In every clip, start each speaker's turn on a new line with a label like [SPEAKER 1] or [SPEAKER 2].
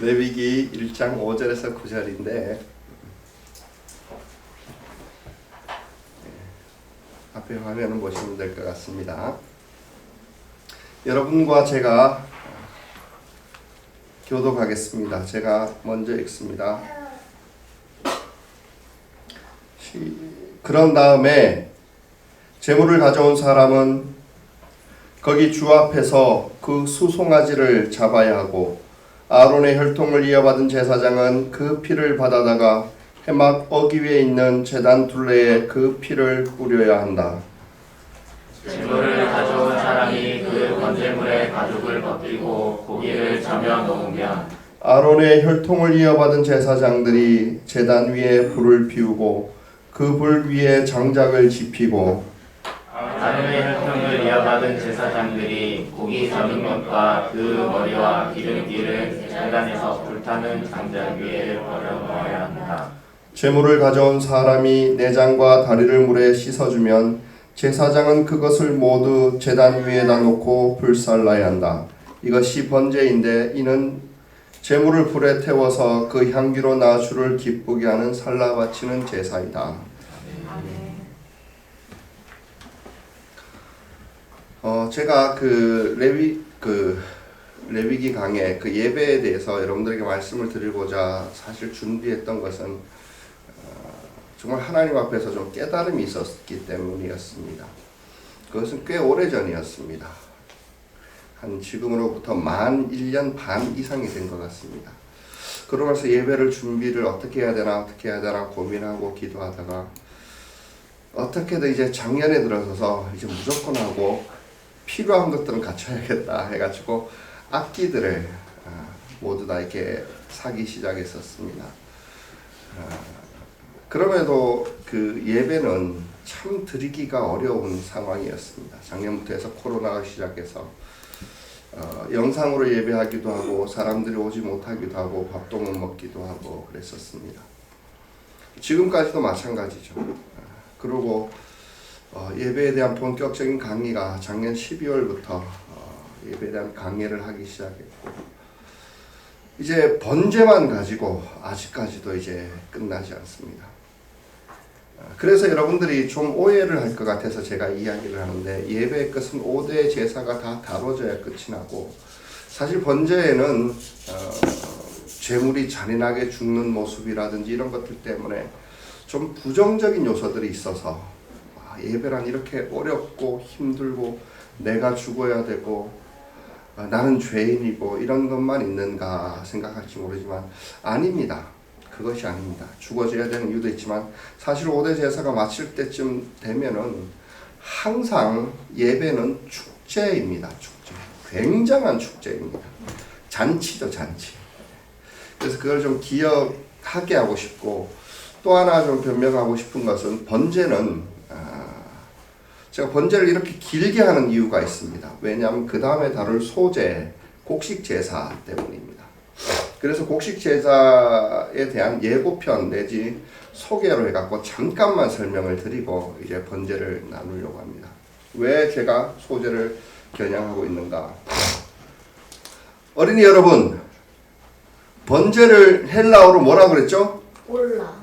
[SPEAKER 1] 레위기 1장 5절에서 9절인데 앞에 화면을 보시면 될 것 같습니다. 여러분과 제가 교독하겠습니다. 제가 먼저 읽습니다. 그런 다음에 제물을 가져온 사람은 거기 주 앞에서 그 수송아지를 잡아야 하고 아론의 혈통을 이어받은 제사장은 그 피를 받아다가 해막 어기 위에 있는 제단 둘레에 그 피를 뿌려야 한다.
[SPEAKER 2] 제물을 가져온 사람이 그 번제물의 가죽을 벗기고 고기를 저며 놓으면
[SPEAKER 1] 아론의 혈통을 이어받은 제사장들이 제단 위에 불을 피우고 그 불 위에 장작을 지피고
[SPEAKER 2] 아론의 혈통을 이어받은 제사장들이 고기 저는 것과 그 머리와 기름기를 제단에서 불타는 장작 위에 버려 놓아야 한다.
[SPEAKER 1] 제물을 가져온 사람이 내장과 다리를 물에 씻어주면 제사장은 그것을 모두 제단 위에다 놓고 불살라야 한다. 이것이 번제인데 이는 제물을 불에 태워서 그 향기로 나 주를 기쁘게 하는 살라 바치는 제사이다. 제가 레위기 강의 그 예배에 대해서 여러분들에게 말씀을 드리고자 사실 준비했던 것은 정말 하나님 앞에서 좀 깨달음이 있었기 때문이었습니다. 그것은 꽤 오래전이었습니다. 한 지금으로부터 만 1년 반 이상이 된 것 같습니다. 그러면서 예배를 준비를 어떻게 해야 되나 고민하고 기도하다가 어떻게든 이제 작년에 들어서서 이제 무조건 하고 필요한 것들은 갖춰야겠다 해가지고 악기들을 모두 다 이렇게 사기 시작했었습니다. 그럼에도 그 예배는 참 드리기가 어려운 상황이었습니다. 작년부터 해서 코로나가 시작해서 영상으로 예배하기도 하고 사람들이 오지 못하기도 하고 밥도 못 먹기도 하고 그랬었습니다. 지금까지도 마찬가지죠. 그리고 예배에 대한 본격적인 강의가 작년 12월부터 예배에 대한 강의를 하기 시작했고 이제 번제만 가지고 아직까지도 이제 끝나지 않습니다. 그래서 여러분들이 좀 오해를 할 것 같아서 제가 이야기를 하는데 예배의 끝은 5대 제사가 다 다뤄져야 끝이 나고 사실 번제에는 제물이 잔인하게 죽는 모습이라든지 이런 것들 때문에 좀 부정적인 요소들이 있어서 예배란 이렇게 어렵고 힘들고 내가 죽어야 되고 나는 죄인이고 이런 것만 있는가 생각할지 모르지만 아닙니다. 그것이 아닙니다. 죽어져야 되는 이유도 있지만 사실 5대 제사가 마칠 때쯤 되면은 항상 예배는 축제입니다. 축제. 굉장한 축제입니다. 잔치죠, 잔치. 그래서 그걸 좀 기억하게 하고 싶고 또 하나 좀 변명하고 싶은 것은 번제는 제가 번제를 이렇게 길게 하는 이유가 있습니다. 왜냐하면 그 다음에 다룰 소제, 곡식 제사 때문입니다. 그래서 곡식 제사에 대한 예고편 내지 소개로 해갖고 잠깐만 설명을 드리고 이제 번제를 나누려고 합니다. 왜 제가 소제를 겨냥하고 있는가? 어린이 여러분, 번제를 헬라어로 뭐라 그랬죠?
[SPEAKER 3] 올라.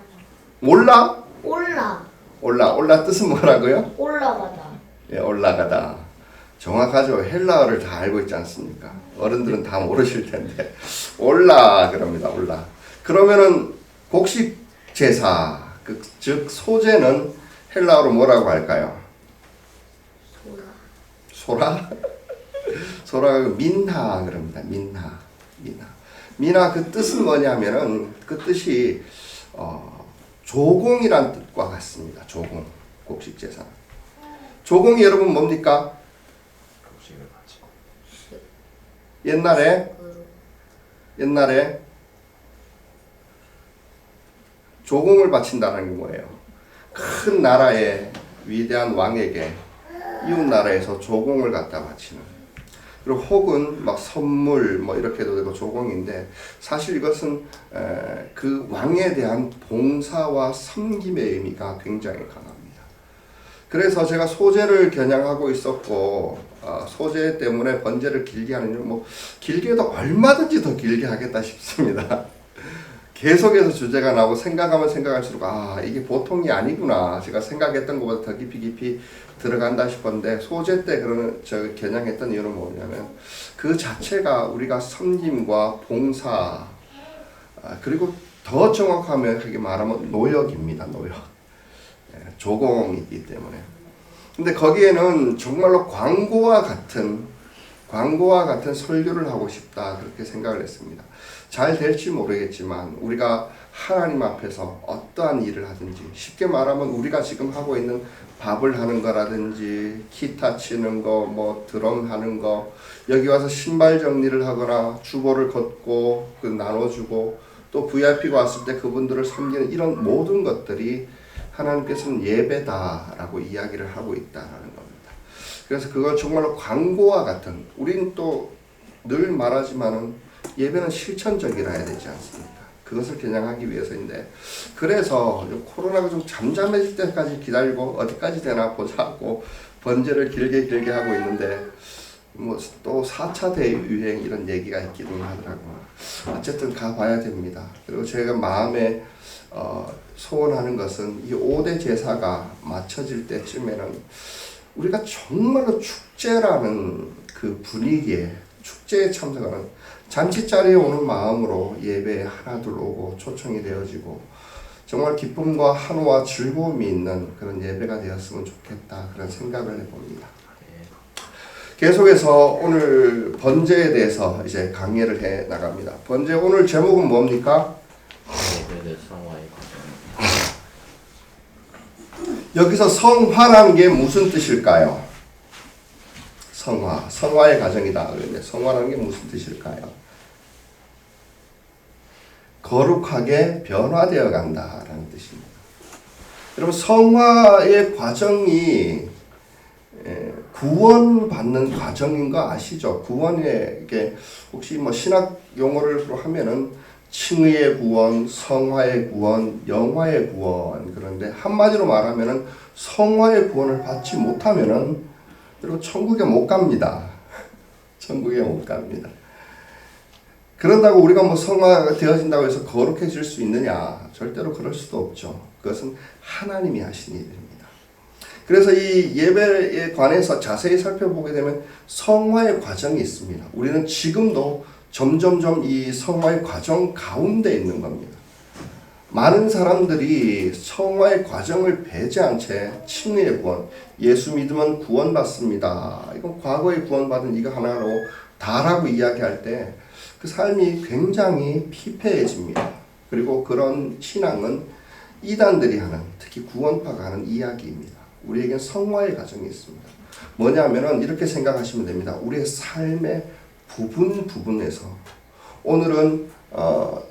[SPEAKER 1] 몰라?
[SPEAKER 3] 올라.
[SPEAKER 1] 올라 뜻은 뭐라고요?
[SPEAKER 3] 올라가다.
[SPEAKER 1] 예, 올라가다. 정확하죠. 헬라어를 다 알고 있지 않습니까? 어른들은 다 모르실 텐데 올라 그럽니다. 올라. 그러면은 곡식 제사, 즉 소제는 헬라어로 뭐라고 할까요? 소라? 소라가 민하 그럽니다. 민하 그 뜻은 뭐냐면은 그 뜻이 조공이란 뜻과 같습니다. 조공, 곡식 제사. 조공이 여러분 뭡니까? 옛날에 조공을 바친다는 게 뭐예요? 큰 나라의 위대한 왕에게 이웃 나라에서 조공을 갖다 바치는. 그리고 혹은 막 선물 뭐 이렇게 해도 되고 조공인데 사실 이것은 그 왕에 대한 봉사와 섬김의 의미가 굉장히 강합니다. 그래서 제가 소재를 겨냥하고 있었고 소재 때문에 번제를 길게 하는 이유는 뭐 길게도 얼마든지 더 길게 하겠다 싶습니다. 계속해서 주제가 나오고 생각하면 생각할수록 이게 보통이 아니구나. 제가 생각했던 것보다 더 깊이 들어간다 싶었는데 소재 때 그런 겨냥했던 이유는 뭐냐면 그 자체가 우리가 섬김과 봉사 그리고 더 정확하게 말하면 노역입니다. 노역. 조공이기 때문에. 근데 거기에는 정말로 광고와 같은 설교를 하고 싶다 그렇게 생각을 했습니다. 잘 될지 모르겠지만 우리가 하나님 앞에서 어떠한 일을 하든지 쉽게 말하면 우리가 지금 하고 있는 밥을 하는 거라든지 기타 치는 거, 뭐 드럼 하는 거, 여기 와서 신발 정리를 하거나 주보를 걷고 나눠주고 또 VIP가 왔을 때 그분들을 섬기는 이런 모든 것들이 하나님께서는 예배다라고 이야기를 하고 있다라는 겁니다. 그래서 그걸 정말로 광고와 같은, 우린 또 늘 말하지만은 예배는 실천적이라 해야 되지 않습니까? 그것을 겨냥하기 위해서인데, 그래서 코로나가 좀 잠잠해질 때까지 기다리고 어디까지 되나 보자고 번제를 길게 하고 있는데, 뭐 또 4차 대유행 이런 얘기가 있기는 하더라고요. 어쨌든 가봐야 됩니다. 그리고 제가 마음에 소원하는 것은 이 5대 제사가 맞춰질 때쯤에는 우리가 정말로 축제라는 그 분위기에, 축제에 참석하는, 잔치자리에 오는 마음으로 예배에 하나둘 오고 초청이 되어지고 정말 기쁨과 한호와 즐거움이 있는 그런 예배가 되었으면 좋겠다, 그런 생각을 해봅니다. 계속해서 오늘 번제에 대해서 이제 강의를 해 나갑니다. 번제 오늘 제목은 뭡니까? 여기서 성화라는 게 무슨 뜻일까요? 성화의 과정이다. 그런데 성화라는 게 무슨 뜻일까요? 거룩하게 변화되어 간다라는 뜻입니다. 여러분, 성화의 과정이 구원받는 과정인 거 아시죠? 구원에 혹시 뭐 신학 용어를 하면은 칭의의 구원, 성화의 구원, 영화의 구원. 그런데 한마디로 말하면은 성화의 구원을 받지 못하면은 여러분 천국에 못 갑니다. 천국에 못 갑니다. 그런다고 우리가 뭐 성화가 되어진다고 해서 거룩해질 수 있느냐? 절대로 그럴 수도 없죠. 그것은 하나님이 하신 일입니다. 그래서 이 예배에 관해서 자세히 살펴보게 되면 성화의 과정이 있습니다. 우리는 지금도 점점점 이 성화의 과정 가운데 있는 겁니다. 많은 사람들이 성화의 과정을 배제한 채 칭의의 구원, 예수 믿으면 구원받습니다. 이건 과거에 구원받은 이거 하나로 다라고 이야기할 때 그 삶이 굉장히 피폐해집니다. 그리고 그런 신앙은 이단들이 하는, 특히 구원파가 하는 이야기입니다. 우리에겐 성화의 과정이 있습니다. 뭐냐면은 이렇게 생각하시면 됩니다. 우리의 삶의 부분에서 오늘은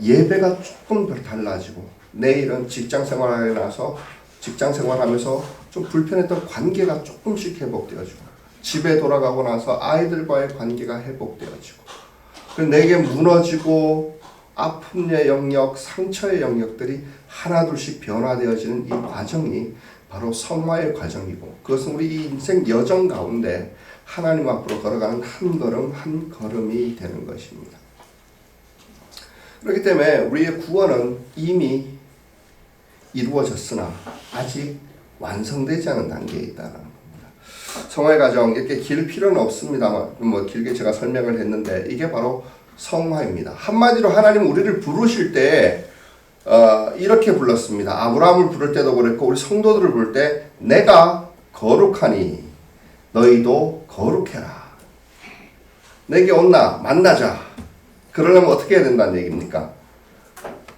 [SPEAKER 1] 예배가 조금 더 달라지고 내일은 직장 생활하고 나서 직장 생활하면서 좀 불편했던 관계가 조금씩 회복되어지고 집에 돌아가고 나서 아이들과의 관계가 회복되어지고 내게 무너지고 아픔의 영역, 상처의 영역들이 하나둘씩 변화되어지는 이 과정이 바로 성화의 과정이고 그것은 우리 인생 여정 가운데 하나님 앞으로 걸어가는 한 걸음 한 걸음이 되는 것입니다. 그렇기 때문에 우리의 구원은 이미 이루어졌으나 아직 완성되지 않은 단계에 있다는 겁니다. 성화의 과정 이렇게 길 필요는 없습니다만 뭐 길게 제가 설명을 했는데 이게 바로 성화입니다. 한마디로 하나님 우리를 부르실 때 이렇게 불렀습니다. 아브라함을 부를 때도 그랬고 우리 성도들을 부를 때 내가 거룩하니 너희도 거룩해라. 내게 온나 만나자. 그러려면 어떻게 해야 된다는 얘기입니까?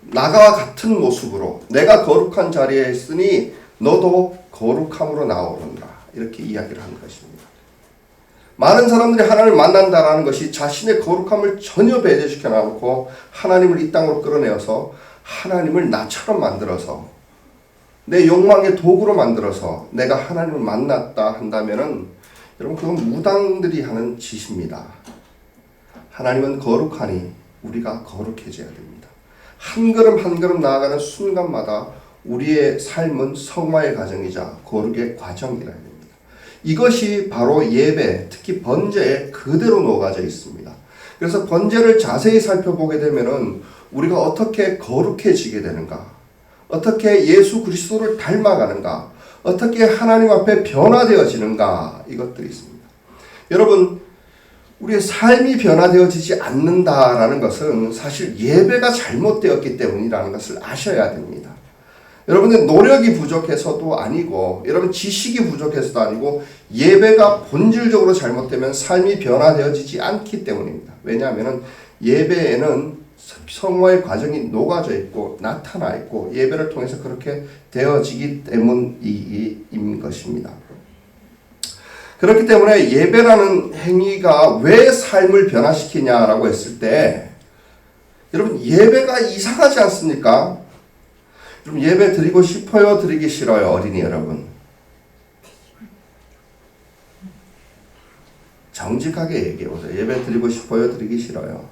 [SPEAKER 1] 나와 같은 모습으로 내가 거룩한 자리에 있으니 너도 거룩함으로 나오는다. 이렇게 이야기를 하는 것입니다. 많은 사람들이 하나님을 만난다라는 것이 자신의 거룩함을 전혀 배제시켜 놔놓고 하나님을 이 땅으로 끌어내어서 하나님을 나처럼 만들어서 내 욕망의 도구로 만들어서 내가 하나님을 만났다 한다면은 여러분 그건 무당들이 하는 짓입니다. 하나님은 거룩하니 우리가 거룩해져야 됩니다. 한 걸음 한 걸음 나아가는 순간마다 우리의 삶은 성화의 과정이자 거룩의 과정이라 합니다. 이것이 바로 예배, 특히 번제에 그대로 녹아져 있습니다. 그래서 번제를 자세히 살펴보게 되면은 우리가 어떻게 거룩해지게 되는가, 어떻게 예수 그리스도를 닮아가는가, 어떻게 하나님 앞에 변화되어지는가, 이것들이 있습니다. 여러분, 우리의 삶이 변화되어지지 않는다라는 것은 사실 예배가 잘못되었기 때문이라는 것을 아셔야 됩니다. 여러분의 노력이 부족해서도 아니고, 여러분 지식이 부족해서도 아니고, 예배가 본질적으로 잘못되면 삶이 변화되어지지 않기 때문입니다. 왜냐하면 예배에는 성화의 과정이 녹아져 있고 나타나 있고 예배를 통해서 그렇게 되어지기 때문인 것입니다. 그렇기 때문에 예배라는 행위가 왜 삶을 변화시키냐라고 했을 때, 여러분 예배가 이상하지 않습니까? 좀 예배 드리고 싶어요, 드리기 싫어요, 어린이 여러분? 정직하게 얘기해 보세요. 예배 드리고 싶어요, 드리기 싫어요?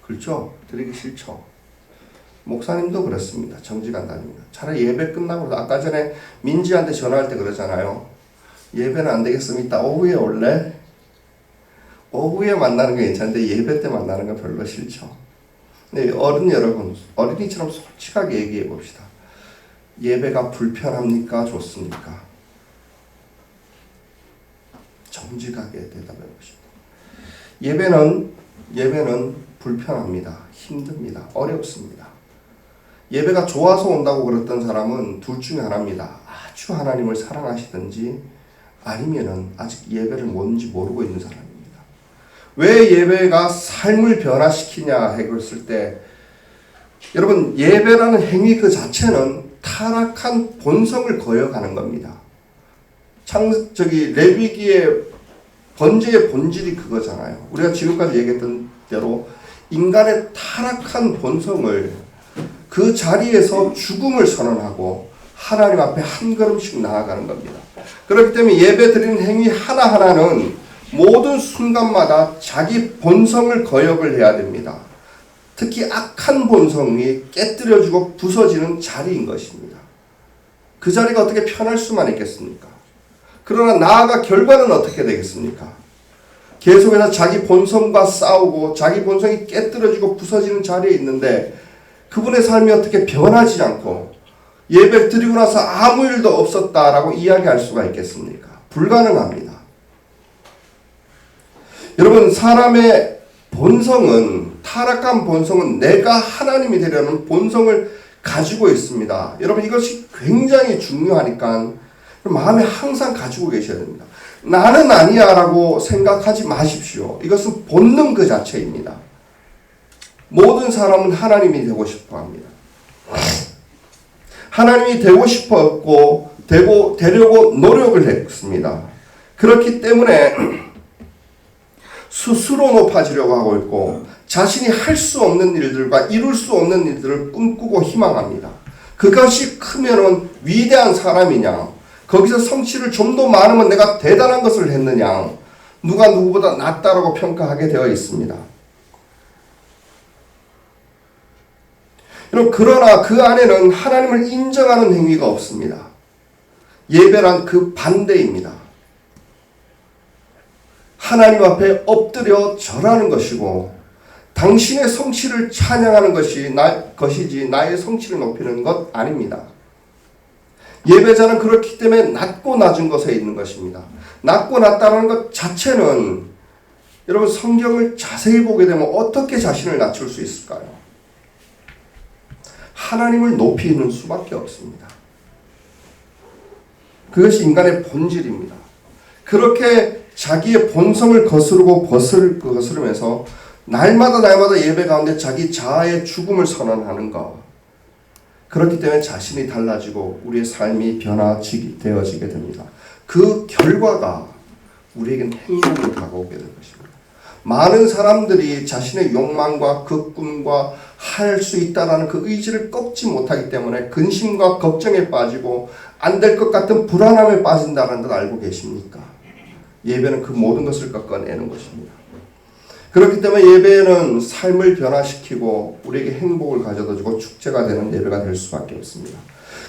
[SPEAKER 1] 그렇죠? 드리기 싫죠. 목사님도 그렇습니다. 정직한 단입니다. 차라리 예배 끝나고, 아까 전에 민지한테 전화할 때 그러잖아요. 예배는 안 되겠으면 이따 오후에 올래? 오후에 만나는 게 괜찮은데 예배 때 만나는 건 별로 싫죠. 네, 어른 여러분, 어린이처럼 솔직하게 얘기해 봅시다. 예배가 불편합니까? 좋습니까? 정직하게 대답해 봅시다. 예배는 불편합니다. 힘듭니다. 어렵습니다. 예배가 좋아서 온다고 그랬던 사람은 둘 중에 하나입니다. 아주 하나님을 사랑하시든지 아니면은 아직 예배를 뭔지 모르고 있는 사람입니다. 왜 예배가 삶을 변화시키냐 했을 때, 여러분 예배라는 행위 그 자체는 타락한 본성을 거역하는 겁니다. 레위기의 번제의 본질이 그거잖아요. 우리가 지금까지 얘기했던 대로 인간의 타락한 본성을 그 자리에서 죽음을 선언하고 하나님 앞에 한 걸음씩 나아가는 겁니다. 그렇기 때문에 예배 드리는 행위 하나하나는 모든 순간마다 자기 본성을 거역을 해야 됩니다. 특히 악한 본성이 깨뜨려지고 부서지는 자리인 것입니다. 그 자리가 어떻게 편할 수만 있겠습니까? 그러나 나아가 결과는 어떻게 되겠습니까? 계속해서 자기 본성과 싸우고 자기 본성이 깨뜨려지고 부서지는 자리에 있는데 그분의 삶이 어떻게 변하지 않고 예배 드리고 나서 아무 일도 없었다라고 이야기할 수가 있겠습니까? 불가능합니다. 여러분 사람의 본성은, 타락한 본성은 내가 하나님이 되려는 본성을 가지고 있습니다. 여러분 이것이 굉장히 중요하니까 마음에 항상 가지고 계셔야 됩니다. 나는 아니야 라고 생각하지 마십시오. 이것은 본능 그 자체입니다. 모든 사람은 하나님이 되고 싶어 합니다. 하나님이 되고 싶었고 되려고 노력을 했습니다. 그렇기 때문에 스스로 높아지려고 하고 있고 자신이 할 수 없는 일들과 이룰 수 없는 일들을 꿈꾸고 희망합니다. 그것이 크면은 위대한 사람이냐, 거기서 성취를 좀 더 많으면 내가 대단한 것을 했느냐, 누가 누구보다 낫다라고 평가하게 되어 있습니다. 그러나 그 안에는 하나님을 인정하는 행위가 없습니다. 예배란 그 반대입니다. 하나님 앞에 엎드려 절하는 것이고 당신의 성취를 찬양하는 것이지 나의 성취를 높이는 것 아닙니다. 예배자는 그렇기 때문에 낮고 낮은 것에 있는 것입니다. 낮고 낮다는 것 자체는 여러분 성경을 자세히 보게 되면 어떻게 자신을 낮출 수 있을까요? 하나님을 높이는 수밖에 없습니다. 그것이 인간의 본질입니다. 그렇게 자기의 본성을 거스르고 거스르면서 날마다 예배 가운데 자기 자아의 죽음을 선언하는 것. 그렇기 때문에 자신이 달라지고 우리의 삶이 변화되어지게 됩니다. 그 결과가 우리에겐 행복으로 다가오게 될 것입니다. 많은 사람들이 자신의 욕망과 그 꿈과 할 수 있다라는 그 의지를 꺾지 못하기 때문에 근심과 걱정에 빠지고 안 될 것 같은 불안함에 빠진다는 걸 알고 계십니까? 예배는 그 모든 것을 꺾어내는 것입니다. 그렇기 때문에 예배는 삶을 변화시키고 우리에게 행복을 가져다 주고 축제가 되는 예배가 될 수밖에 없습니다.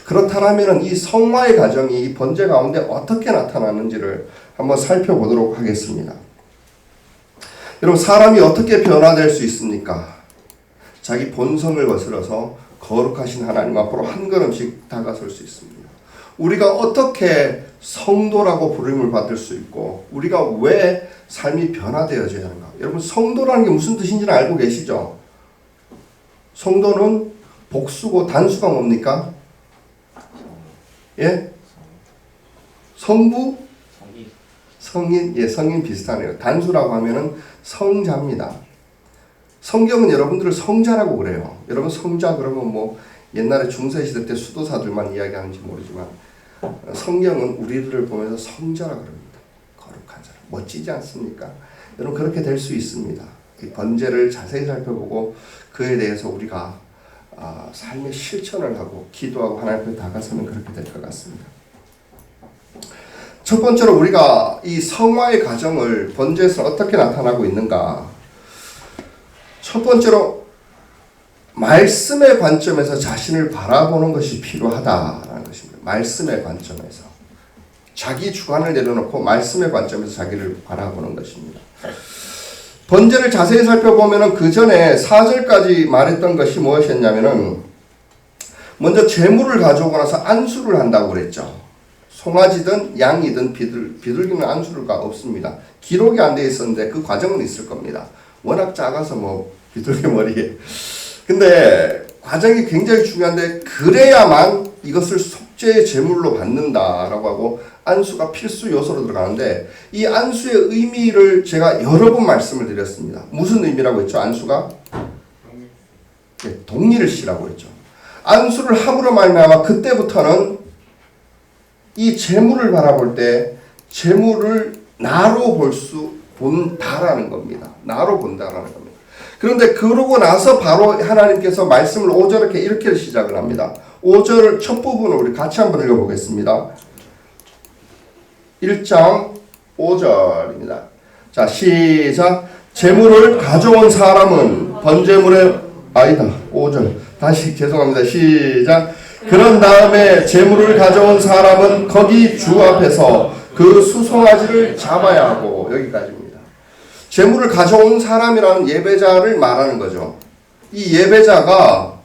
[SPEAKER 1] 그렇다면 이 성화의 과정이 이 번제 가운데 어떻게 나타나는지를 한번 살펴보도록 하겠습니다. 여러분, 사람이 어떻게 변화될 수 있습니까? 자기 본성을 거스러서 거룩하신 하나님 앞으로 한 걸음씩 다가설 수 있습니다. 우리가 어떻게 성도라고 부름을 받을 수 있고 우리가 왜 삶이 변화되어져야 하는가? 여러분, 성도라는 게 무슨 뜻인지는 알고 계시죠? 성도는 복수고 단수가 뭡니까? 예? 성부? 성인? 예, 성인 비슷하네요. 단수라고 하면은 성자입니다. 성경은 여러분들을 성자라고 그래요. 여러분, 성자 그러면 뭐 옛날에 중세시대 때 수도사들만 이야기하는지 모르지만 성경은 우리들을 보면서 성자라고 그럽니다. 거룩한 사람. 멋지지 않습니까? 여러분, 그렇게 될 수 있습니다. 이 번제를 자세히 살펴보고 그에 대해서 우리가 삶의 실천을 하고 기도하고 하나님 앞에 다가서면 그렇게 될 것 같습니다. 첫 번째로 우리가 이 성화의 과정을 번제에서 어떻게 나타나고 있는가? 첫 번째로 말씀의 관점에서 자신을 바라보는 것이 필요하다라는 것입니다. 말씀의 관점에서 자기 주관을 내려놓고 말씀의 관점에서 자기를 바라보는 것입니다. 번제를 자세히 살펴보면 그 전에 4절까지 말했던 것이 무엇이었냐면은 먼저 제물을 가져오고 나서 안수를 한다고 그랬죠. 송아지든 양이든 비둘기는 안수가 없습니다. 기록이 안 돼 있었는데 그 과정은 있을 겁니다. 워낙 작아서 뭐 비둘기 머리에. 근데 과정이 굉장히 중요한데 그래야만 이것을 속죄의 제물로 받는다라고 하고 안수가 필수 요소로 들어가는데 이 안수의 의미를 제가 여러 번 말씀을 드렸습니다. 무슨 의미라고 했죠? 안수가? 네, 동리를 시라고 했죠. 안수를 함으로 말미암아 그때부터는 이 제물을 바라볼 때 제물을 나로 본다라는 겁니다. 나로 본다라는 겁니다. 그런데 그러고 나서 바로 하나님께서 말씀을 5절에 이렇게 시작을 합니다. 5절 첫 부분을 우리 같이 한번 읽어보겠습니다. 1장 5절입니다. 자, 시작. 제물을 가져온 사람은 번제물에 아니다. 5절. 다시 죄송합니다. 시작. 그런 다음에 제물을 가져온 사람은 거기 주 앞에서 그 수송아지를 잡아야 하고, 여기까지입니다. 제물을 가져온 사람이라는 예배자를 말하는 거죠. 이 예배자가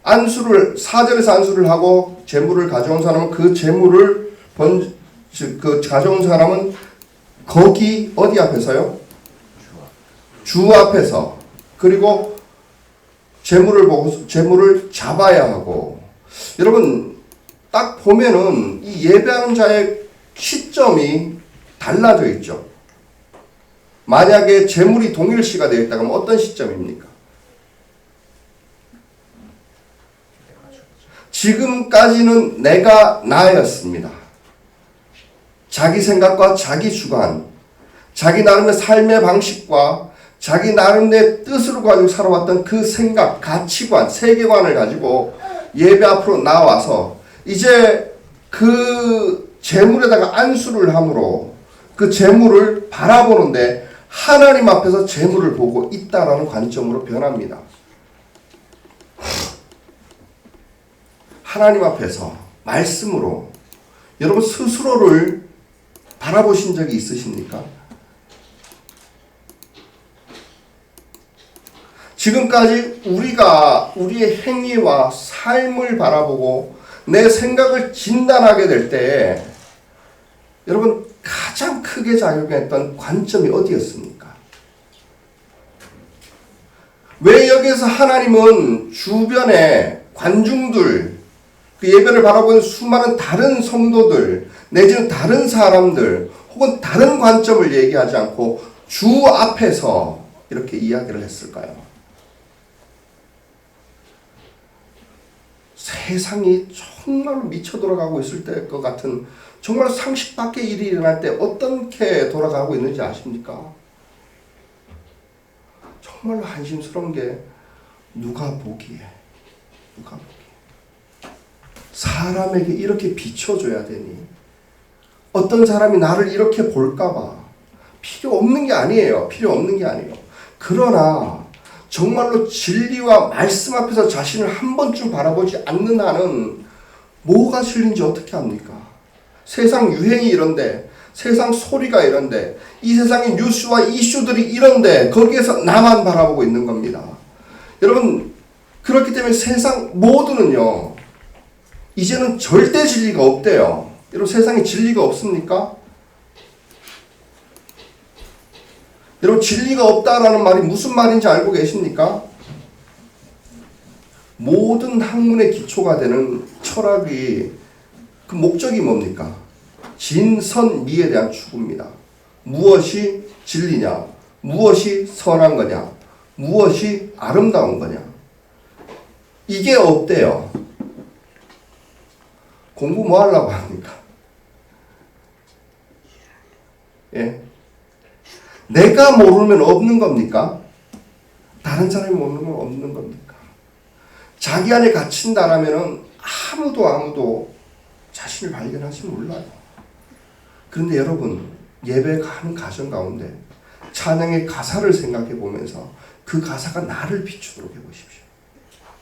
[SPEAKER 1] 안수를 4절에서 안수를 하고 제물을 가져온 사람은 그 제물을 가져온 사람은 거기 어디 앞에서요? 주 앞에서. 그리고 제물을 보고 제물을 잡아야 하고. 여러분, 딱 보면은 이 예배하는 자의 시점이 달라져 있죠. 만약에 제물이 동일시가 되어 있다 그러면 어떤 시점입니까? 지금까지는 내가 나였습니다. 자기 생각과 자기 주관, 자기 나름의 삶의 방식과 자기 나름의 뜻으로 가지고 살아왔던 그 생각, 가치관, 세계관을 가지고 예배 앞으로 나와서 이제 그 제물에다가 안수를 함으로 그 제물을 바라보는데 하나님 앞에서 제물을 보고 있다라는 관점으로 변합니다. 하나님 앞에서 말씀으로 여러분 스스로를 바라보신 적이 있으십니까? 지금까지 우리가 우리의 행위와 삶을 바라보고 내 생각을 진단하게 될 때 여러분 가장 크게 작용했던 관점이 어디였습니까? 왜 여기에서 하나님은 주변에 관중들, 그 예배를 바라보는 수많은 다른 성도들 내지는 다른 사람들 혹은 다른 관점을 얘기하지 않고 주 앞에서 이렇게 이야기를 했을까요? 세상이 정말로 미쳐 돌아가고 있을 때 것 같은 정말 상식 밖의 일이 일어날 때 어떻게 돌아가고 있는지 아십니까? 정말로 한심스러운 게 누가 보기에 사람에게 이렇게 비춰줘야 되니 어떤 사람이 나를 이렇게 볼까봐 필요 없는 게 아니에요. 필요 없는 게 아니에요. 그러나 정말로 진리와 말씀 앞에서 자신을 한 번쯤 바라보지 않는 한은 뭐가 진리인지 어떻게 합니까? 세상 유행이 이런데, 세상 소리가 이런데, 이 세상의 뉴스와 이슈들이 이런데 거기에서 나만 바라보고 있는 겁니다. 여러분, 그렇기 때문에 세상 모두는요, 이제는 절대 진리가 없대요. 여러분, 세상에 진리가 없습니까? 여러분, 진리가 없다라는 말이 무슨 말인지 알고 계십니까? 모든 학문의 기초가 되는 철학이 그 목적이 뭡니까? 진선미에 대한 추구입니다. 무엇이 진리냐? 무엇이 선한 거냐? 무엇이 아름다운 거냐? 이게 없대요. 공부 뭐 하려고 합니까? 예? 내가 모르면 없는 겁니까? 다른 사람이 모르는 건 없는 겁니까? 자기 안에 갇힌다라면 아무도 자신을 발견하지 몰라요. 그런데 여러분, 예배하는 가정 가운데 찬양의 가사를 생각해 보면서 그 가사가 나를 비추도록 해보십시오.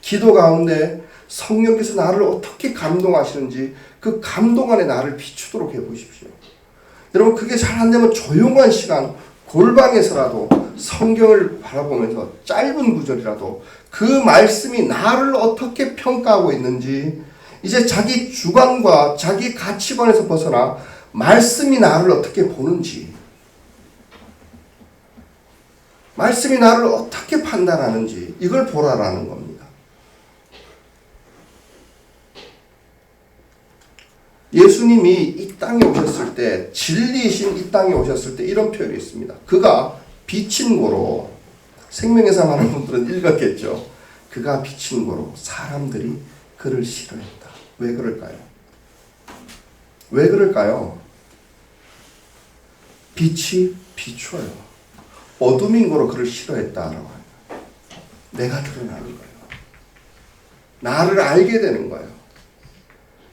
[SPEAKER 1] 기도 가운데 성령께서 나를 어떻게 감동하시는지 그 감동 안에 나를 비추도록 해보십시오. 여러분, 그게 잘 안 되면 조용한 시간 골방에서라도 성경을 바라보면서 짧은 구절이라도 그 말씀이 나를 어떻게 평가하고 있는지, 이제 자기 주관과 자기 가치관에서 벗어나 말씀이 나를 어떻게 보는지, 말씀이 나를 어떻게 판단하는지 이걸 보라라는 겁니다. 예수님이 이 땅에 오셨을 때, 진리이신 이 땅에 오셨을 때 이런 표현이 있습니다. 그가 빛인 고로, 생명의 삶 하는 분들은 읽었겠죠. 그가 빛인 고로 사람들이 그를 싫어했다. 왜 그럴까요? 왜 그럴까요? 빛이 비춰요. 어둠인 고로 그를 싫어했다라고 해요. 내가 드러나는 거예요. 나를 알게 되는 거예요.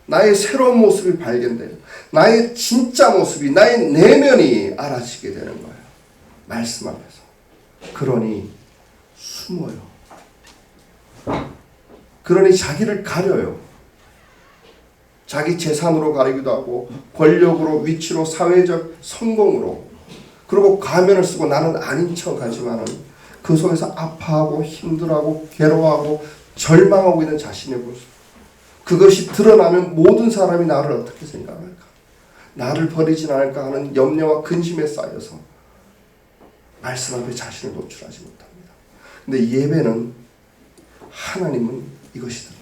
[SPEAKER 1] 나의 새로운 모습이 발견돼요. 나의 진짜 모습이, 나의 내면이 알아지게 되는 거예요. 말씀 앞에서. 그러니 숨어요. 그러니 자기를 가려요. 자기 재산으로 가리기도 하고, 권력으로, 위치로, 사회적 성공으로. 그리고 가면을 쓰고 나는 아닌 척 하지만은 그 속에서 아파하고 힘들어하고 괴로워하고 절망하고 있는 자신의 모습. 그것이 드러나면 모든 사람이 나를 어떻게 생각할까? 나를 버리진 않을까 하는 염려와 근심에 쌓여서 말씀 앞에 자신을 노출하지 못합니다. 근데 예배는, 하나님은 이것이더라.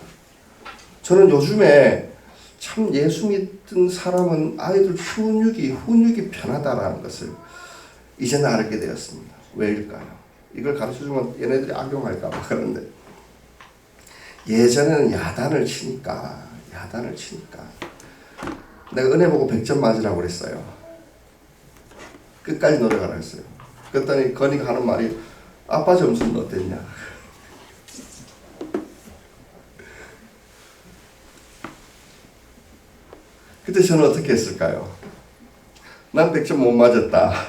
[SPEAKER 1] 저는 요즘에 참 예수 믿는 사람은 아이들 훈육이 편하다라는 것을 이제는 알게 되었습니다. 왜일까요? 이걸 가르쳐주면 얘네들이 악용할까 봐 그런데, 예전에는 야단을 치니까 내가 은혜 보고 100점 맞으라고 그랬어요. 끝까지 노력하라고 했어요. 그랬더니 건이가 하는 말이, 아빠 점수는 어땠냐? 그때 저는 어떻게 했을까요? 난 100점 못 맞았다.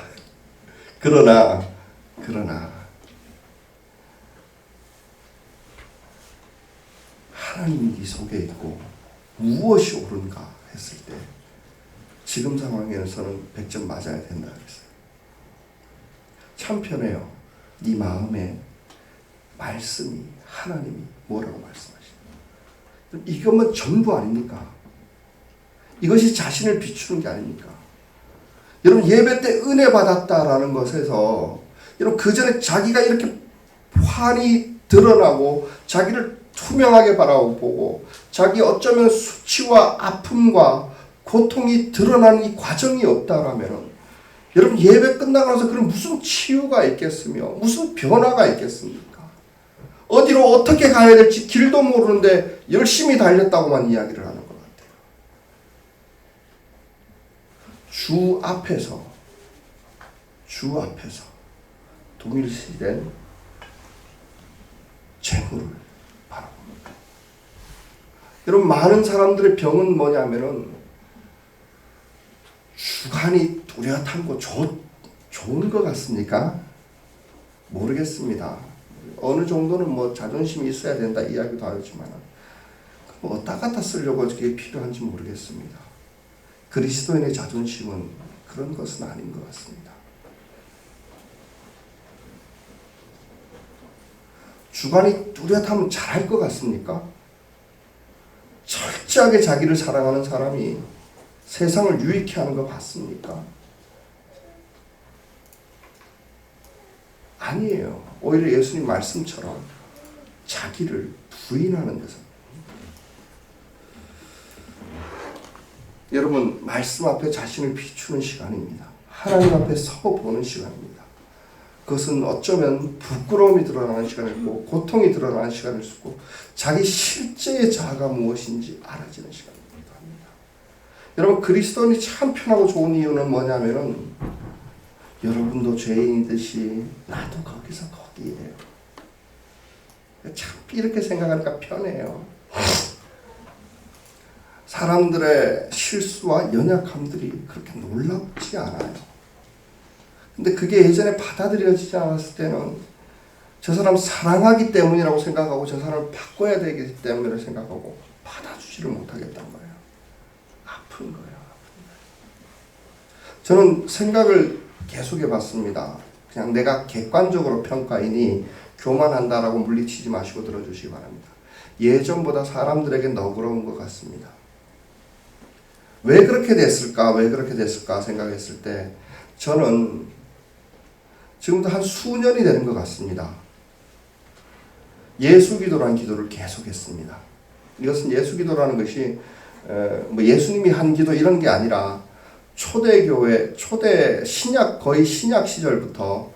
[SPEAKER 1] 그러나 하나님이 네 속에 있고 무엇이 옳은가 했을 때 지금 상황에서는 100점 맞아야 된다 그랬어요. 참 편해요. 네 마음에 말씀이, 하나님이 뭐라고 말씀하시는, 이것만 전부 아닙니까? 이것이 자신을 비추는 게 아닙니까? 여러분, 예배 때 은혜 받았다라는 것에서, 여러분, 그 전에 자기가 이렇게 환히 드러나고 자기를 투명하게 바라보고 자기 어쩌면 수치와 아픔과 고통이 드러나는 이 과정이 없다라면, 여러분, 예배 끝나고 나서 그럼 무슨 치유가 있겠으며 무슨 변화가 있겠습니까? 어디로 어떻게 가야 될지 길도 모르는데 열심히 달렸다고만 이야기를 하는 것 같아요. 주 앞에서 동일시된 재물을 바라봅니다. 여러분, 많은 사람들의 병은 뭐냐면은 주관이 뚜렷한 거 좋은 것 같습니까? 모르겠습니다. 어느 정도는 뭐 자존심이 있어야 된다 이야기도 하지만 뭐 어디다 갖다 쓰려고 그게 필요한지 모르겠습니다. 그리스도인의 자존심은 그런 것은 아닌 것 같습니다. 주관이 뚜렷하면 잘할 것 같습니까? 철저하게 자기를 사랑하는 사람이 세상을 유익해 하는 거 봤습니까? 아니에요. 오히려 예수님 말씀처럼 자기를 부인하는 데서. 여러분, 말씀 앞에 자신을 비추는 시간입니다. 하나님 앞에 서 보는 시간입니다. 그것은 어쩌면 부끄러움이 드러나는 시간이고 고통이 드러나는 시간일 수 있고 자기 실제의 자아가 무엇인지 알아지는 시간이기도 합니다. 여러분, 그리스도인이 참 편하고 좋은 이유는 뭐냐면은 여러분도 죄인이듯이 나도 거기서 거기에요. 참 이렇게 생각하니까 편해요. 사람들의 실수와 연약함들이 그렇게 놀랍지 않아요. 근데 그게 예전에 받아들여지지 않았을 때는 저 사람 사랑하기 때문이라고 생각하고 저 사람을 바꿔야 되기 때문에 생각하고 받아주지를 못하겠단 거예요. 아픈 거예요. 저는 생각을 계속해 봤습니다. 그냥 내가 객관적으로 평가이니 교만한다라고 물리치지 마시고 들어주시기 바랍니다. 예전보다 사람들에게 너그러운 것 같습니다. 왜 그렇게 됐을까 생각했을 때 저는 지금도 한 수년이 되는 것 같습니다. 예수기도라는 기도를 계속했습니다. 이것은 예수기도라는 것이 뭐 예수님이 한 기도 이런 게 아니라 초대교회, 거의 신약 시절부터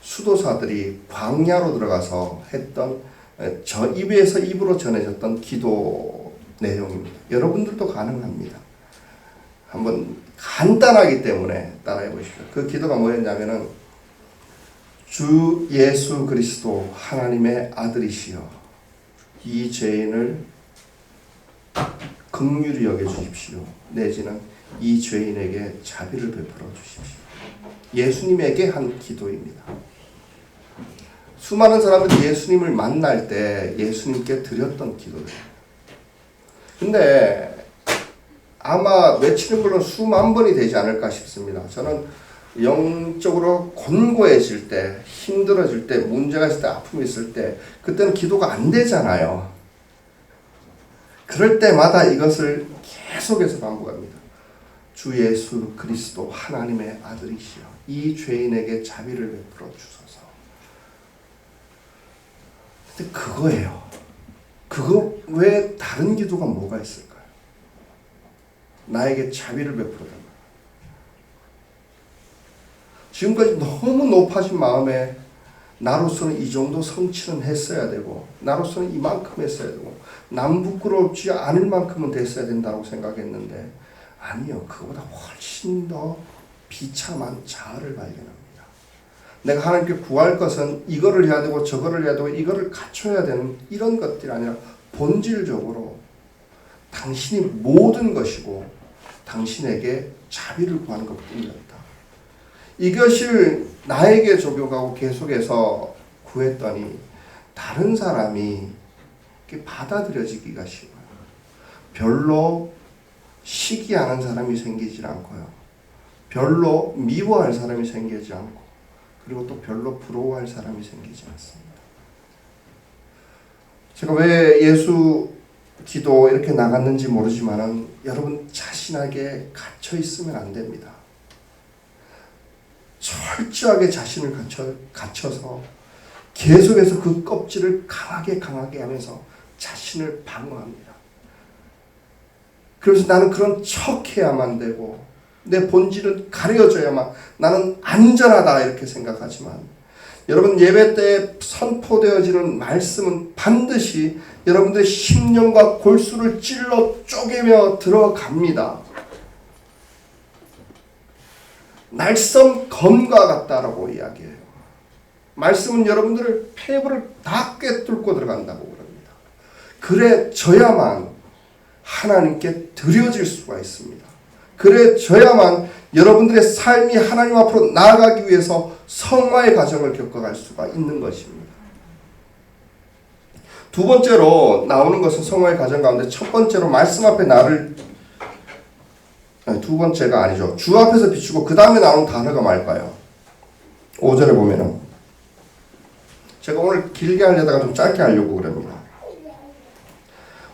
[SPEAKER 1] 수도사들이 광야로 들어가서 했던 저 입에서 입으로 전해졌던 기도 내용입니다. 여러분들도 가능합니다. 한번 간단하기 때문에 따라해 보십시오. 그 기도가 뭐였냐면은 주 예수 그리스도 하나님의 아들이시여 이 죄인을 긍휼히 여겨 주십시오. 내지는 이 죄인에게 자비를 베풀어 주십시오. 예수님에게 한 기도입니다. 수많은 사람들이 예수님을 만날 때 예수님께 드렸던 기도예요. 근데 아마 외치는 걸로 수만 번이 되지 않을까 싶습니다. 저는 영적으로 곤고해질 때, 힘들어질 때, 문제가 있을 때, 아픔이 있을 때 그때는 기도가 안 되잖아요. 그럴 때마다 이것을 계속해서 반복합니다. 주 예수 그리스도 하나님의 아들이시여 이 죄인에게 자비를 베풀어 주소서. 근데 그거예요. 그거 외에 다른 기도가 뭐가 있을까요? 나에게 자비를 베풀어 달라. 지금까지 너무 높아진 마음에 나로서는 이 정도 성취는 했어야 되고 나로서는 이만큼 했어야 되고 남 부끄럽지 않을 만큼은 됐어야 된다고 생각했는데 아니요. 그거보다 훨씬 더 비참한 자아를 발견합니다. 내가 하나님께 구할 것은 이거를 해야 되고 저거를 해야 되고 이거를 갖춰야 되는 이런 것들이 아니라 본질적으로 당신이 모든 것이고 당신에게 자비를 구하는 것뿐이었다. 이것을 나에게 적용하고 계속해서 구했더니 다른 사람이 받아들여지기가 쉬워요. 별로 시기하는 사람이 생기지 않고요. 별로 미워할 사람이 생기지 않고 그리고 또 별로 부러워할 사람이 생기지 않습니다. 제가 왜 예수 기도 이렇게 나갔는지 모르지만은 여러분 자신에게 갇혀 있으면 안 됩니다. 철저하게 자신을 갖춰서 계속해서 그 껍질을 강하게 하면서 자신을 방어합니다. 그래서 나는 그런 척해야만 되고 내 본질은 가려져야만 나는 안전하다 이렇게 생각하지만 여러분 예배 때 선포되어지는 말씀은 반드시 여러분들의 심령과 골수를 찔러 쪼개며 들어갑니다. 날선 검과 같다라고 이야기해요. 말씀은 여러분들의 폐부를 다 꿰뚫고 들어간다고 그럽니다. 그래져야만 하나님께 드려질 수가 있습니다. 그래져야만 여러분들의 삶이 하나님 앞으로 나아가기 위해서 성화의 과정을 겪어갈 수가 있는 것입니다. 두 번째로 나오는 것은 성화의 과정 가운데 첫 번째로 말씀 앞에 나를 두 번째가 아니죠. 주 앞에서 비추고 그 다음에 나오는 단어가 뭘까요? 5절에 보면은 제가 오늘 길게 하려다가 좀 짧게 하려고 그럽니다.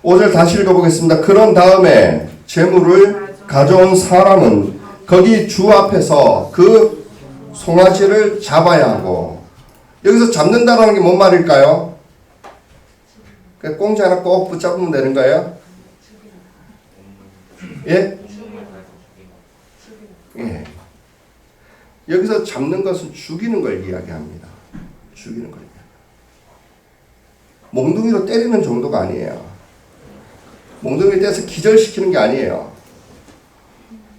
[SPEAKER 1] 5절 다시 읽어보겠습니다. 그런 다음에 재물을 가져온 사람은 거기 주 앞에서 그 송아지를 잡아야 하고, 여기서 잡는다라는 게 뭔 말일까요? 꽁지 하나 꼭 붙잡으면 되는 거예요? 예? 예. 여기서 잡는 것은 죽이는 걸 이야기합니다. 죽이는 걸 이야기합니다. 몽둥이로 때리는 정도가 아니에요. 몽둥이를 떼서 기절시키는 게 아니에요.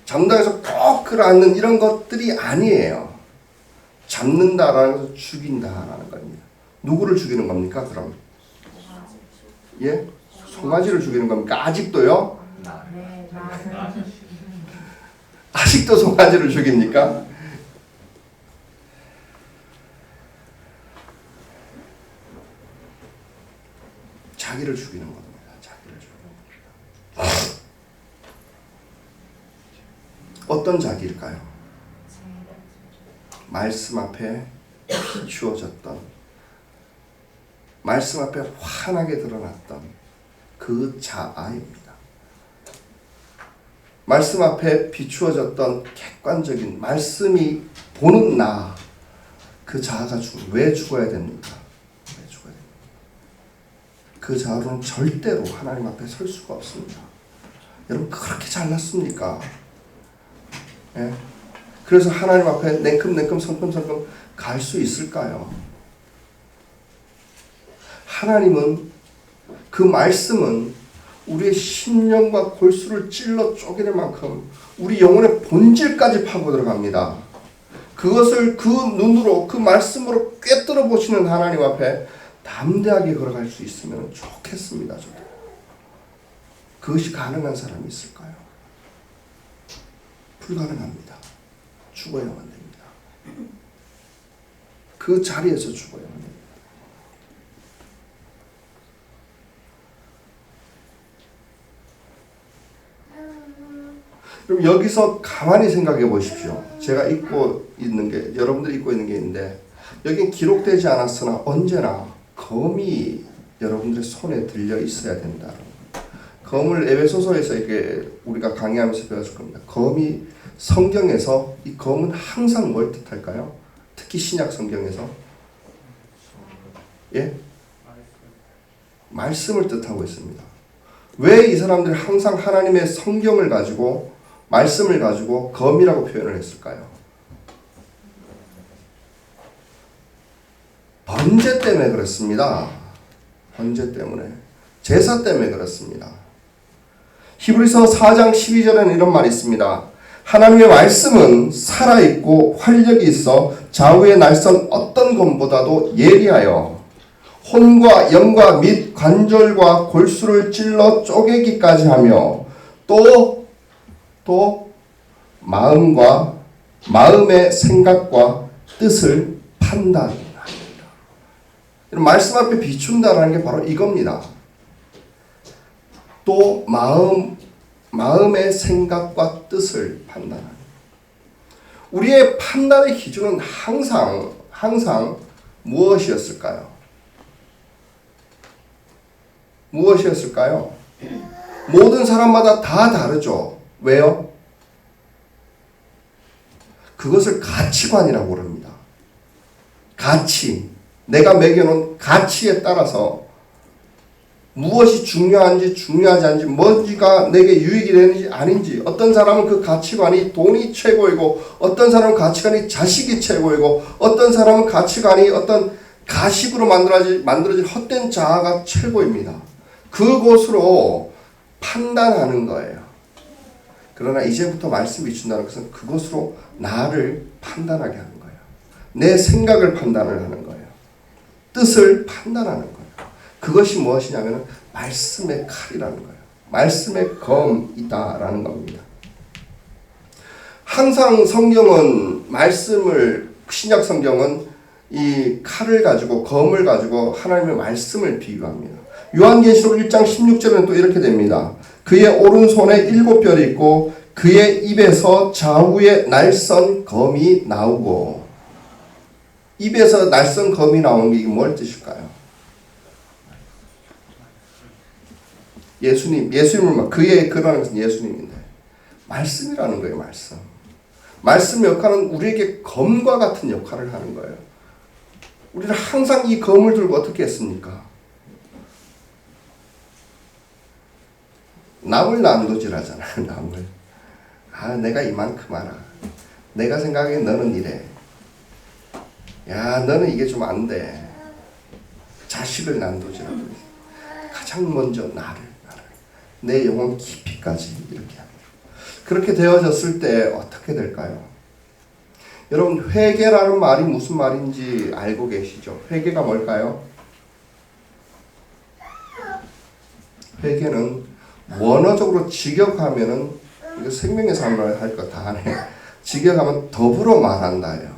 [SPEAKER 1] 잡는다 해서 꼭 끌어안는 이런 것들이 아니에요. 잡는다라는 것은 죽인다라는 겁니다. 누구를 죽이는 겁니까, 그럼? 예? 송아지를 죽이는 겁니까? 아직도요? 아직도 송아지를 죽입니까? 자기를 죽이는 겁니다. 자기를 죽이는 겁니다. 어떤 자기일까요? 말씀 앞에 비추어졌던, 말씀 앞에 환하게 드러났던 그 자아입니다. 말씀 앞에 비추어졌던 객관적인 말씀이 보는 나, 그 자아가 왜 죽어야 됩니까? 왜 죽어야 됩니까? 그 자아로는 절대로 하나님 앞에 설 수가 없습니다. 여러분 그렇게 잘났습니까? 예? 그래서 하나님 앞에 냉큼냉큼 성큼성큼 갈 수 있을까요? 하나님은, 그 말씀은 우리의 심령과 골수를 찔러 쪼개낼 만큼 우리 영혼의 본질까지 파고 들어갑니다. 그것을 그 눈으로, 그 말씀으로 꿰뚫어 보시는 하나님 앞에 담대하게 걸어갈 수 있으면 좋겠습니다. 저도. 그것이 가능한 사람이 있을까요? 불가능합니다. 죽어야만 됩니다. 그 자리에서 죽어야만 됩니다. 그럼 여기서 가만히 생각해 보십시오. 제가 입고 있는 게, 여러분들이 입고 있는 게 있는데, 여긴 기록되지 않았으나 언제나 검이 여러분들의 손에 들려 있어야 된다. 검을 에베소서에서 이렇게 우리가 강의하면서 배웠을 겁니다. 검이, 성경에서 이 검은 항상 뭘 뜻할까요? 특히 신약 성경에서 예? 말씀을 뜻하고 있습니다. 왜 이 사람들이 항상 하나님의 성경을 가지고, 말씀을 가지고 검이라고 표현을 했을까요? 번제 때문에 그렇습니다. 번제 때문에, 제사 때문에 그렇습니다. 히브리서 4장 12절에는 이런 말이 있습니다. 하나님의 말씀은 살아있고 활력이 있어 좌우의 날선 어떤 검보다도 예리하여 혼과 영과 및 관절과 골수를 찔러 쪼개기까지 하며 또 마음과 마음의 생각과 뜻을 판단합니다. 말씀 앞에 비춘다라는 게 바로 이겁니다. 또 마음의 생각과 뜻을 판단합니다. 우리의 판단의 기준은 항상 무엇이었을까요? 무엇이었을까요? 모든 사람마다 다 다르죠. 왜요? 그것을 가치관이라고 그럽니다. 가치. 내가 매겨놓은 가치에 따라서 무엇이 중요한지 중요하지 않은지, 뭔지가 내게 유익이 되는지 아닌지, 어떤 사람은 그 가치관이 돈이 최고이고, 어떤 사람은 가치관이 자식이 최고이고, 어떤 사람은 가치관이 어떤 가식으로 만들어진 헛된 자아가 최고입니다. 그곳으로 판단하는 거예요. 그러나 이제부터 말씀이 비춘다는 것은 그것으로 나를 판단하게 하는 거예요. 내 생각을 판단을 하는 거예요. 뜻을 판단하는 거예요. 그것이 무엇이냐면 말씀의 칼이라는 거예요. 말씀의 검이다라는 겁니다. 항상 성경은 말씀을 신약 성경은 이 칼을 가지고 검을 가지고 하나님의 말씀을 비유합니다. 요한계시록 1장 16절에는 또 이렇게 됩니다. 그의 오른손에 7뼈리 있고 그의 입에서 좌우에 날선 검이 나오고. 입에서 날선 검이 나오는 게 이게 뭘 뜻일까요? 예수님을 그의 그라는 것은 예수님인데 말씀이라는 거예요. 말씀 역할은 우리에게 검과 같은 역할을 하는 거예요. 우리는 항상 이 검을 들고 어떻게 했습니까? 남을 난도질하잖아요. 남을. 내가 이만큼 알아. 내가 생각에 너는 이래. 야, 너는 이게 좀 안 돼. 자식을 난도질하고 있어. 가장 먼저 나를. 내 영혼 깊이까지 이렇게 합니다. 그렇게 되어졌을 때 어떻게 될까요? 여러분, 회개라는 말이 무슨 말인지 알고 계시죠? 회개가 뭘까요? 회개는 원어적으로 직역하면은 이거 생명의 삶을 할 거 다 하네. 직역하면 더불어 말한다예요.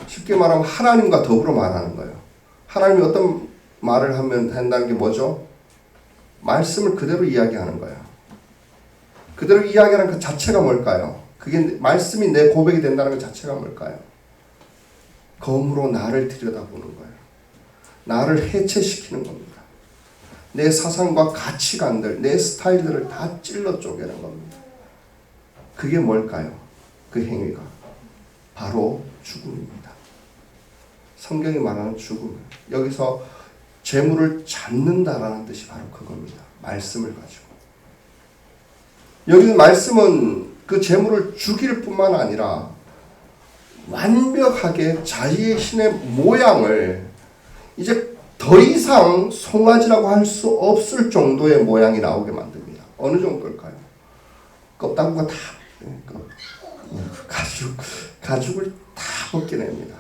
[SPEAKER 1] 쉽게 말하면 하나님과 더불어 말하는 거예요. 하나님이 어떤 말을 하면 된다는 게 뭐죠? 말씀을 그대로 이야기하는 거예요. 그대로 이야기하는 그 자체가 뭘까요? 그게 말씀이 내 고백이 된다는 것 자체가 뭘까요? 검으로 나를 들여다보는 거예요. 나를 해체시키는 겁니다. 내 사상과 가치관들, 내 스타일들을 다 찔러 쪼개는 겁니다. 그게 뭘까요? 그 행위가 바로 죽음입니다. 성경이 말하는 죽음. 여기서 재물을 잡는다라는 뜻이 바로 그겁니다. 말씀을 가지고. 여기 말씀은 그 재물을 죽일 뿐만 아니라 완벽하게 자기의 신의 모양을 이제 더 이상 송아지라고 할 수 없을 정도의 모양이 나오게 만듭니다. 어느 정도일까요? 껍다구가 다 가죽을 다 벗겨냅니다.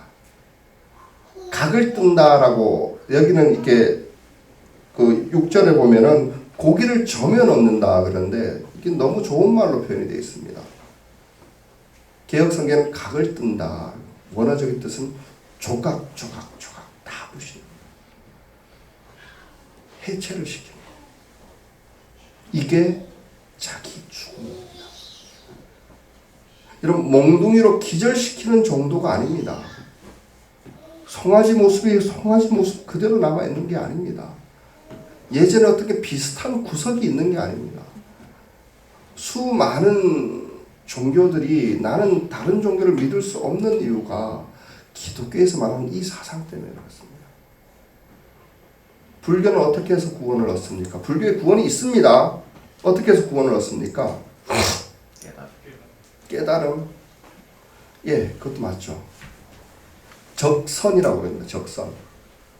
[SPEAKER 1] 각을 뜬다라고 여기는 이렇게 그 6절에 보면은 고기를 점여 넣는다 그런데 이게 너무 좋은 말로 표현이 되어 있습니다. 개혁 성경은 각을 뜬다. 원어적인 뜻은 조각 다 부시는 해체를 시키는 이게 자기 죽음입니다. 여러분 몽둥이로 기절시키는 정도가 아닙니다. 송아지 모습이 송아지 모습 그대로 남아있는 게 아닙니다. 예전에 어떻게 비슷한 구석이 있는 게 아닙니다. 수많은 종교들이 나는 다른 종교를 믿을 수 없는 이유가 기독교에서 말하는 이 사상 때문에 그렇습니다. 불교는 어떻게 해서 구원을 얻습니까? 불교에 구원이 있습니다. 어떻게 해서 구원을 얻습니까? 깨달음. 예, 그것도 맞죠. 적선이라고 그럽니다. 적선.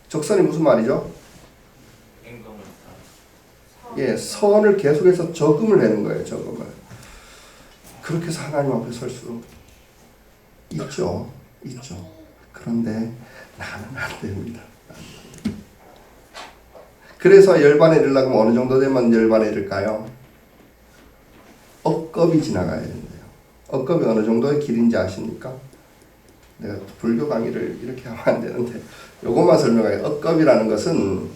[SPEAKER 1] 적선이 무슨 말이죠? 예, 선을 계속해서 적음을 내는 거예요. 적음을. 그렇게 해서 하나님 앞에 설 수 있죠. 그런데 나는 안 됩니다. 그래서 열반에 이르려면 어느 정도 되면 열반에 이를까요? 억겁이 지나가야 된대요. 억겁이 어느 정도의 길인지 아십니까? 내가 불교 강의를 이렇게 하면 안 되는데 요것만 설명해요. 억겁이라는 것은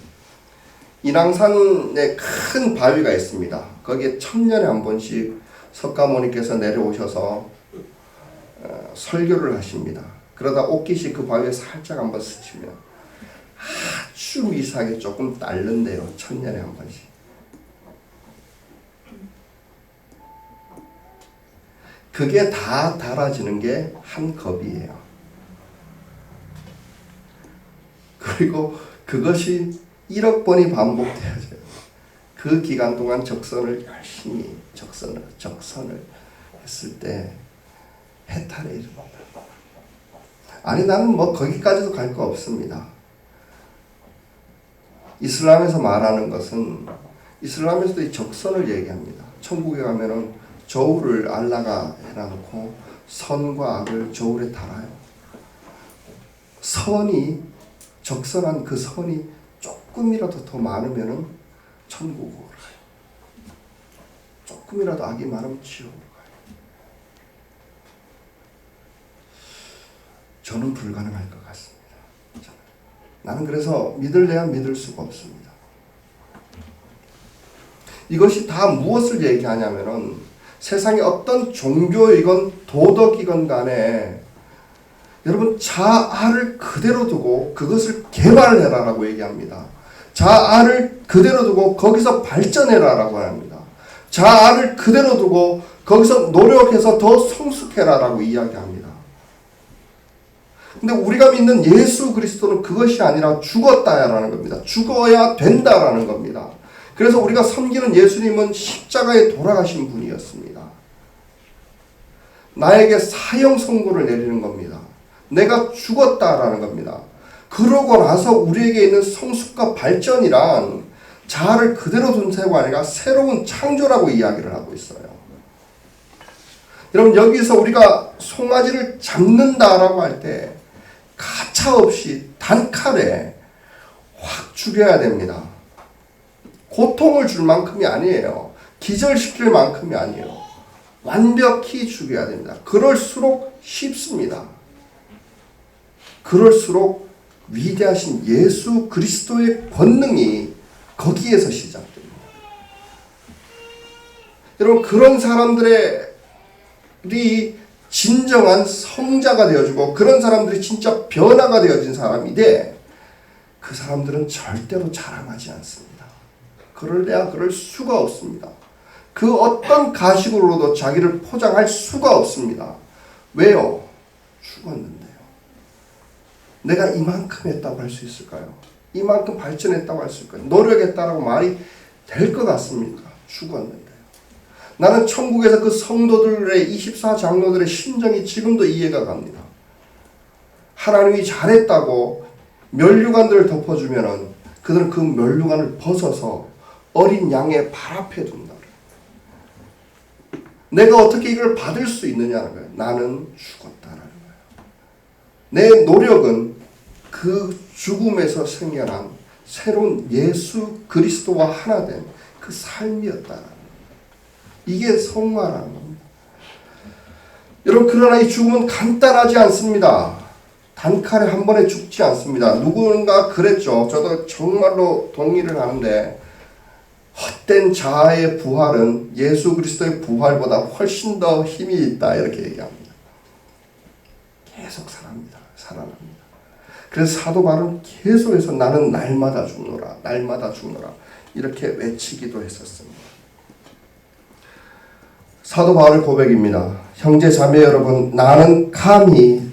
[SPEAKER 1] 인왕산에 큰 바위가 있습니다. 거기에 1000년에 한 번씩 석가모니께서 내려오셔서 설교를 하십니다. 그러다 옷깃이 그 바위에 살짝 한번 스치면 아주 미세하게 조금 딸른대요. 1000년에 한 번씩. 그게 다 달아지는 게 한 겁이에요. 그리고 그것이 1억 번이 반복되어져요. 그 기간 동안 적선을 열심히 적선을 했을 때 해탈에 이릅니다. 아니 나는 뭐 거기까지도 갈 거 없습니다. 이슬람에서 말하는 것은 이슬람에서도 이 적선을 얘기합니다. 천국에 가면은 저울을 알라가 해놔놓고 선과 악을 저울에 달아요. 선이 적선한 그 선이 조금이라도 더 많으면은 천국으로 가요. 조금이라도 악이 많으면 지옥으로 가요. 저는 불가능할 것 같습니다. 나는 그래서 믿을래야 믿을 수가 없습니다. 이것이 다 무엇을 얘기하냐면은 세상에 어떤 종교이건 도덕이건 간에 여러분 자아를 그대로 두고 그것을 개발해라라고 얘기합니다. 자아를 그대로 두고 거기서 발전해라라고 합니다. 자아를 그대로 두고 거기서 노력해서 더 성숙해라라고 이야기합니다. 근데 우리가 믿는 예수 그리스도는 그것이 아니라 죽었다라는 겁니다. 죽어야 된다라는 겁니다. 그래서 우리가 섬기는 예수님은 십자가에 돌아가신 분이었습니다. 나에게 사형 선고를 내리는 겁니다. 내가 죽었다라는 겁니다. 그러고 나서 우리에게 있는 성숙과 발전이란 자아를 그대로 둔 세가 아니라 새로운 창조라고 이야기를 하고 있어요. 여러분 여기서 우리가 송아지를 잡는다라고 할 때 가차없이 단칼에 확 죽여야 됩니다. 고통을 줄 만큼이 아니에요. 기절시킬 만큼이 아니에요. 완벽히 죽여야 됩니다. 그럴수록 쉽습니다. 그럴수록 위대하신 예수 그리스도의 권능이 거기에서 시작됩니다. 여러분 그런 사람들이 진정한 성자가 되어주고 그런 사람들이 진짜 변화가 되어진 사람인데 그 사람들은 절대로 자랑하지 않습니다. 그럴래야 그럴 수가 없습니다. 그 어떤 가식으로도 자기를 포장할 수가 없습니다. 왜요? 죽었는데요. 내가 이만큼 했다고 할 수 있을까요? 이만큼 발전했다고 할 수 있을까요? 노력했다라고 말이 될 것 같습니까? 죽었는데요. 나는 천국에서 그 성도들의 24장로들의 심정이 지금도 이해가 갑니다. 하나님이 잘했다고 면류관들을 덮어주면은 그들은 그 면류관을 벗어서 어린 양의 발 앞에 둔다. 내가 어떻게 이걸 받을 수 있느냐는 거예요. 나는 죽었다라는 거예요. 내 노력은 그 죽음에서 생겨난 새로운 예수 그리스도와 하나 된 그 삶이었다라는 거예요. 이게 성화라는 겁니다. 여러분 그러나 이 죽음은 간단하지 않습니다. 단칼에 한 번에 죽지 않습니다. 누군가 그랬죠. 저도 정말로 동의를 하는데 헛된 자아의 부활은 예수 그리스도의 부활보다 훨씬 더 힘이 있다 이렇게 얘기합니다. 계속 살아납니다. 그래서 사도 바울은 계속해서 나는 날마다 죽노라 날마다 죽노라 이렇게 외치기도 했었습니다. 사도 바울의 고백입니다. 형제 자매 여러분 나는 감히